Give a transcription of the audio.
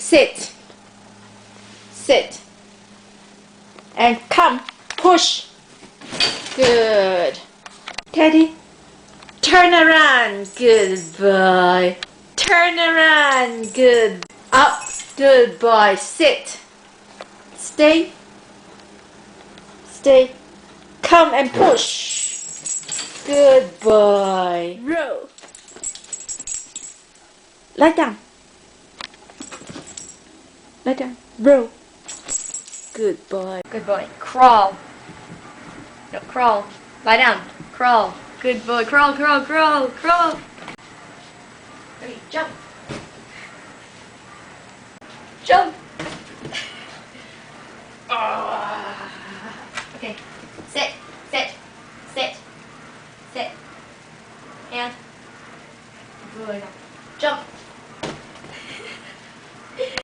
Sit. Sit. And come. Push. Good. Teddy. Turn around. Good boy. Turn around. Good. Up. Good boy. Sit. Stay. Stay. Come and push. Good boy. Roll. Lie down. Lie down. Roll. Good boy. Good boy. Crawl. No, crawl. Lie down. Crawl. Good boy. Crawl, crawl, crawl, crawl. Ready, jump. Jump.